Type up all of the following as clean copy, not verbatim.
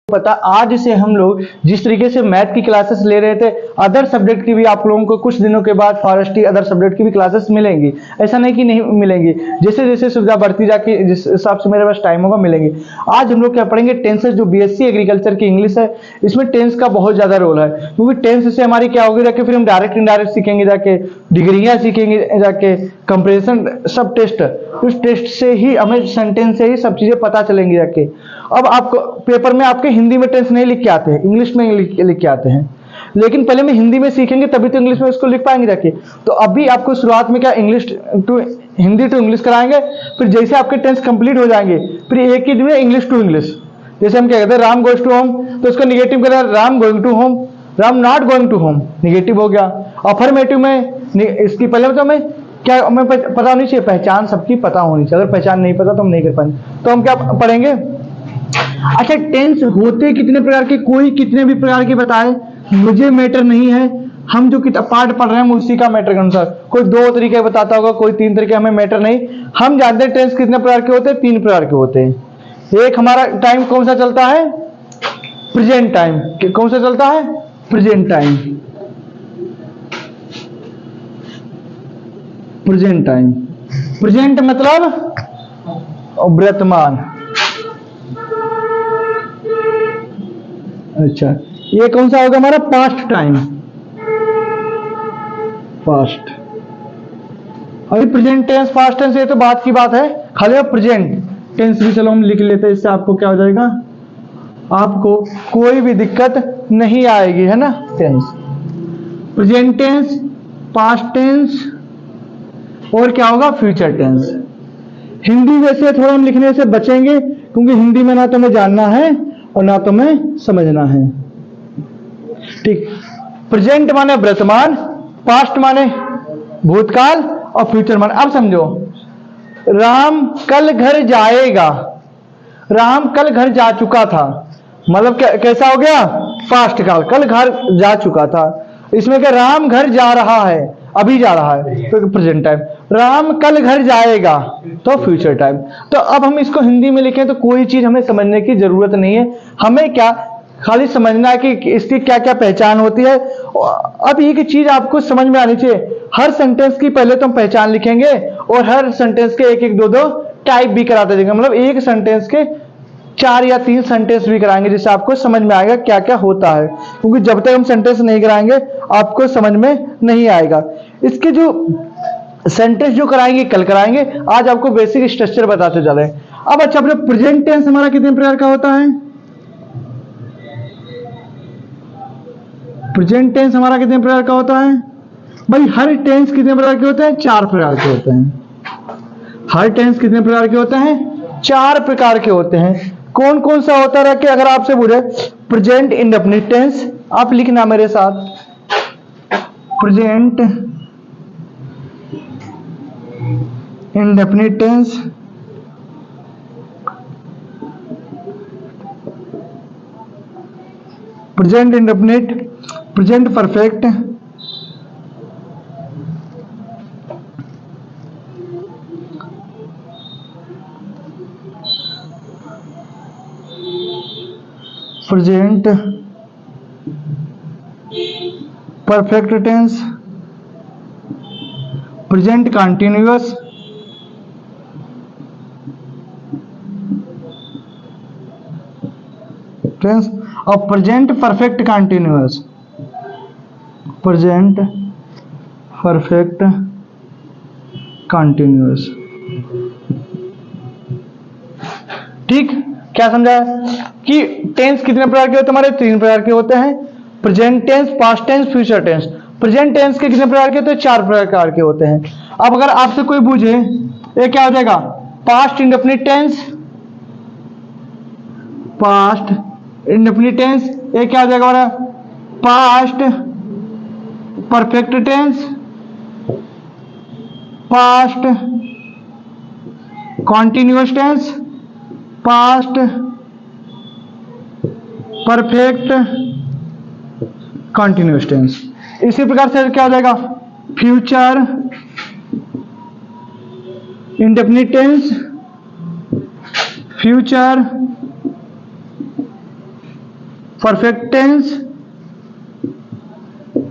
पता, आज से हम लोग जिस तरीके से मैथ की क्लासेस ले रहे थे, अदर सब्जेक्ट की भी आप लोगों को कुछ दिनों के बाद फॉरेस्ट्री अदर सब्जेक्ट की भी क्लासेस मिलेंगी। ऐसा नहीं कि नहीं मिलेंगी, जैसे जैसे सुविधा बढ़ती जाके जिस हिसाब से मेरे पास टाइम होगा मिलेंगी। आज हम लोग क्या पढ़ेंगे, टेंसेस, जो बीएससी एग्रीकल्चर की इंग्लिश है, इसमें टेंस का बहुत ज्यादा रोल है, क्योंकि टेंस से हमारी क्या होगी जाके, फिर हम डायरेक्ट इनडायरेक्ट सीखेंगे, जाके डिग्रियां सीखेंगे, जाके कंप्रेशन सब टेस्ट, उस टेस्ट से ही हमें सेंटेंस से ही सब चीजें पता चलेंगी जाके। अब आपको पेपर में आपके हिंदी में टेंस नहीं लिख के आते हैं, इंग्लिश में लिख के आते हैं, लेकिन पहले में हिंदी में सीखेंगे तभी तो इंग्लिश में इसको लिख पाएंगे जाके। तो अभी आपको शुरुआत में क्या English to Hindi to English कराएंगे, फिर जैसे आपके टेंस कंप्लीट हो जाएंगे फिर एक ही दिन में इंग्लिश टू इंग्लिश। जैसे हम क्या कहते हैं, राम गोज टू होम, तो उसका निगेटिव करें Ram going to home, Ram not going to home, negative हो गया। अफर्मेटिव में इसकी पहले मतलब हमें क्या, हमें पता होनी चाहिए, पहचान सबकी पता होनी चाहिए, अगर पहचान नहीं पता तो हम नहीं कर पाएंगे। तो हम क्या पढ़ेंगे, अच्छा टेंस होते कितने प्रकार के, कोई कितने भी प्रकार के बताए, मुझे मैटर नहीं है, हम जो किताब पाठ पढ़ रहे हैं उसी का मैटर के अनुसार, कोई 2 तरीके बताता होगा, कोई 3 तरीके, हमें मैटर नहीं। हम जानते हैं टेंस कितने प्रकार के होते हैं, 3 प्रकार के होते हैं। एक हमारा टाइम कौन सा चलता है, प्रेजेंट टाइम, कौन सा चलता है, present time, present time, present मतलब वर्तमान। अच्छा, ये कौन सा होगा हमारा, पास्ट टाइम, पास्ट। अभी प्रेजेंट टेंस पास्ट टेंस ये तो बात की बात है, खाली प्रेजेंट टेंस भी चलो हम लिख लेते हैं, इससे आपको क्या हो जाएगा, आपको कोई भी दिक्कत नहीं आएगी, है ना। Tense, present tense, past tense और क्या होगा, फ्यूचर टेंस। हिंदी वैसे थोड़ा हम लिखने से बचेंगे, क्योंकि हिंदी में ना तो हमें जानना है और ना तो हमें समझना है, ठीक। प्रेजेंट माने वर्तमान, पास्ट माने भूतकाल और फ्यूचर माने, अब समझो, राम कल घर जाएगा, राम कल घर जा चुका था, मतलब कैसा हो गया, पास्ट काल, कल घर जा चुका था। इसमें क्या, राम घर जा रहा है, अभी जा रहा है, तो प्रेजेंट टाइम। राम कल घर जाएगा तो फ्यूचर टाइम। तो अब हम इसको हिंदी में लिखें तो कोई चीज हमें समझने की जरूरत नहीं है, हमें क्या खाली समझना है कि इसकी क्या क्या पहचान होती है। अब एक चीज आपको समझ में आनी चाहिए, हर सेंटेंस की पहले तो हम पहचान लिखेंगे और हर सेंटेंस के 1-1, 2-2 टाइप भी कराते जाएंगे, मतलब एक सेंटेंस के 4 या 3 सेंटेंस भी कराएंगे, जिससे आपको समझ में आएगा क्या क्या होता है, क्योंकि जब तक हम सेंटेंस नहीं कराएंगे आपको समझ में नहीं आएगा। इसके जो सेंटेंस जो कराएंगे कल कराएंगे, आज आपको बेसिक स्ट्रक्चर बताते चले। अब अच्छा, अपने प्रेजेंट टेंस हमारा कितने प्रकार का होता है, प्रेजेंट टेंस हमारा कितने प्रकार का होता है भाई, हर टेंस कितने प्रकार के होते हैं, 4 प्रकार के होते हैं। हर टेंस कितने प्रकार के होते हैं, 4 प्रकार के होते हैं। कौन कौन सा होता है, कि अगर आपसे पूछे प्रेजेंट इंडेफिनिट टेंस, आप लिखना मेरे साथ, present indefinite tense, present indefinite, present perfect, present perfect tense, present continuous, tense और present perfect continuous, present perfect continuous. ठीक, क्या समझा कि टेंस कितने प्रकार के होते हैं, हमारे 3 प्रकार के होते हैं, present tense, past tense, future tense. Present tense के कितने प्रकार के होते हैं, 4 प्रकार के होते हैं। अब अगर आपसे कोई पूछे, ये क्या हो जाएगा, past indefinite tense, past indefinite tense, ये क्या हो जाएगा हमारा, past perfect tense, past continuous tense, past perfect continuous tense. इसी प्रकार से क्या हो जाएगा, future indefinite tense, future perfect tense,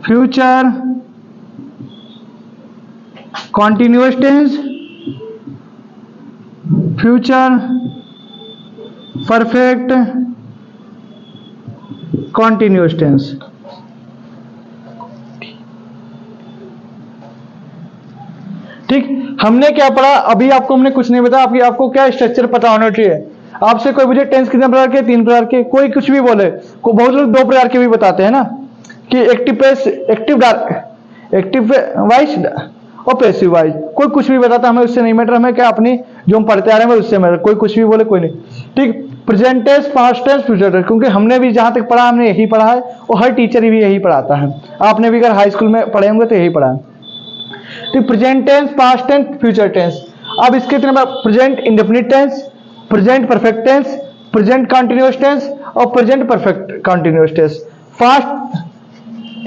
future continuous tense, future perfect continuous tense. ठीक, हमने क्या पढ़ा अभी, आपको हमने कुछ नहीं बताया, आपको क्या स्ट्रक्चर पता होना चाहिए। आपसे कोई पूछे टेंस कितने प्रकार के, 3 प्रकार के, कोई कुछ भी बोले, बहुत लोग 2 प्रकार के भी बताते हैं ना, कि एक्टिव वाइज और पैसिव वाइज, कोई कुछ भी बताता, हमें उससे नहीं मैटर, हमें क्या अपनी जो हम पढ़ते आ रहे हैं उससे मैटर, कोई कुछ भी बोले कोई नहीं। ठीक, present tense, past tense, future tense, क्योंकि हमने भी जहां तक पढ़ा हमने यही पढ़ा है और हर टीचर भी यही पढ़ाता है। आपने भी अगर हाई स्कूल में पढ़े होंगे तो यही पढ़ा है। तो present tense, past tense, future tense. अब इसके इतने present indefinite tense, present perfect tense, present continuous tense और present perfect continuous tense. Past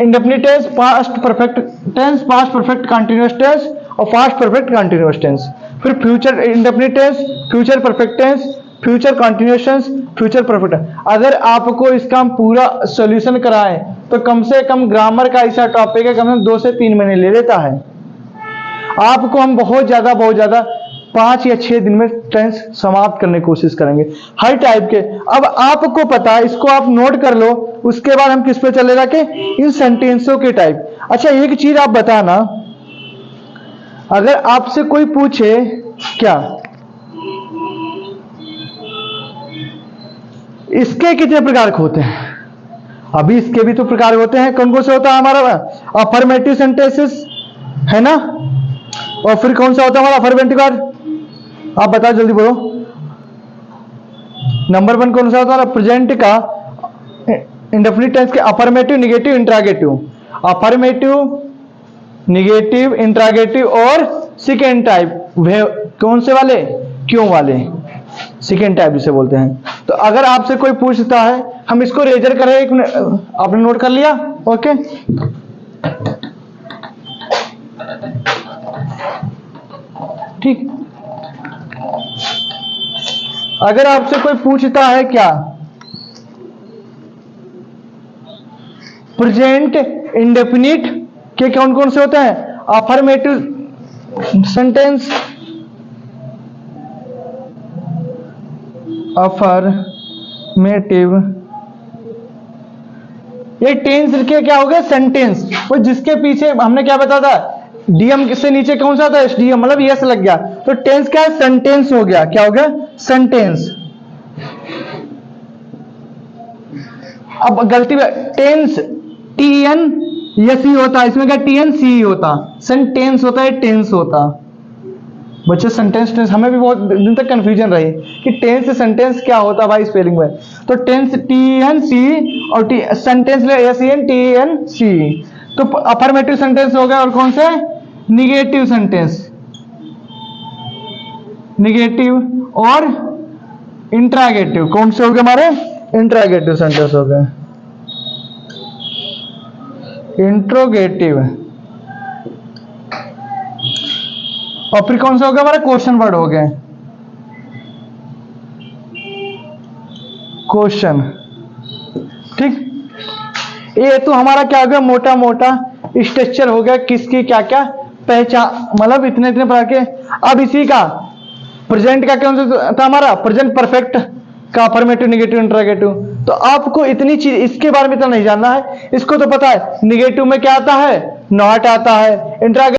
indefinite tense, past perfect tense, past perfect continuous tense और पास्ट परफेक्ट कंटीन्यूअस टेंस। फिर future indefinite tense, future perfect tense, future continuous tense, future perfect. अगर आपको इसका हम पूरा solution कराएं तो कम से कम ग्रामर का ऐसा टॉपिक है कम से कम 2 से 3 महीने ले लेता है। आपको हम बहुत ज्यादा 5 या 6 दिन में टेंस समाप्त करने की कोशिश करेंगे हर टाइप के। अब आपको पता है, इसको आप नोट कर लो, उसके बाद हम किस पे चलेगा कि इन सेंटेंसों के टाइप। अच्छा, एक चीज आप बताना, अगर आपसे कोई पूछे क्या इसके कितने प्रकार के होते हैं, अभी इसके भी तो प्रकार होते हैं, कौन कौन सा होता है हमारा अफर्मेटिव सेंटेंसेस है ना, और फिर कौन सा होता है हमारा अफर्मेटिव कार्ड, आप बताओ जल्दी बोलो। नंबर 1 कौन सा होता है प्रेजेंट का इंडेफिनिट टेंस के affirmative, negative, interrogative. Affirmative, negative, interrogative और सेकेंड टाइप, कौन से वाले, क्यों वाले, सेकेंड टाइप जिसे बोलते हैं। तो अगर आपसे कोई पूछता है, हम इसको रेजर करें, एक मिनट, आपने नोट कर लिया, ओके। ठीक, अगर आपसे कोई पूछता है क्या प्रेजेंट इंडेफिनिट के कौन कौन से होते हैं, अफर्मेटिव सेंटेंस, अफर्मेटिव, ये टेंस के क्या हो गया सेंटेंस, वो जिसके पीछे हमने क्या बताया था, डीएम से नीचे कौन सा था, एसडीएम, मतलब यस लग गया, तो टेंस क्या है, सेंटेंस हो गया, क्या हो गया, सेंटेंस। अब गलती में टेंस टीएन यस ही होता, इसमें क्या टीएन सी ही होता, सेंटेंस होता है, टेंस होता। बच्चे सेंटेंस टेंस हमें भी बहुत दिन तक कंफ्यूजन रही कि टेंस से सेंटेंस क्या होता भाई स्पेलिंग में, तो टेंस टीएन सी और सेंटेंस एस एन टीएन सी, तो अफर्मेटिव सेंटेंस हो गया, और कौन से निगेटिव सेंटेंस, निगेटिव और इंट्रागेटिव, कौन से हो गए हमारे, इंट्रागेटिव सेंटेंस हो गए, इंट्रोगेटिव, और फिर कौन सा हो गया हमारा क्वेश्चन वर्ड हो गए, क्वेश्चन। ठीक, ये तो हमारा क्या हो गया, मोटा मोटा स्ट्रक्चर हो गया, किसकी क्या क्या पहचान, मतलब इतने इतने प्रकार के। अब इसी का प्रेजेंट का कौन सा था हमारा, प्रेजेंट परफेक्ट का अफर्मेटिव, निगेटिव, इंट्रोगेटिव। तो आपको इतनी चीज इसके बारे में इतना नहीं जानना है, इसको तो पता है निगेटिव में क्या आता है, नॉट आता है, इंट्रोगेटिव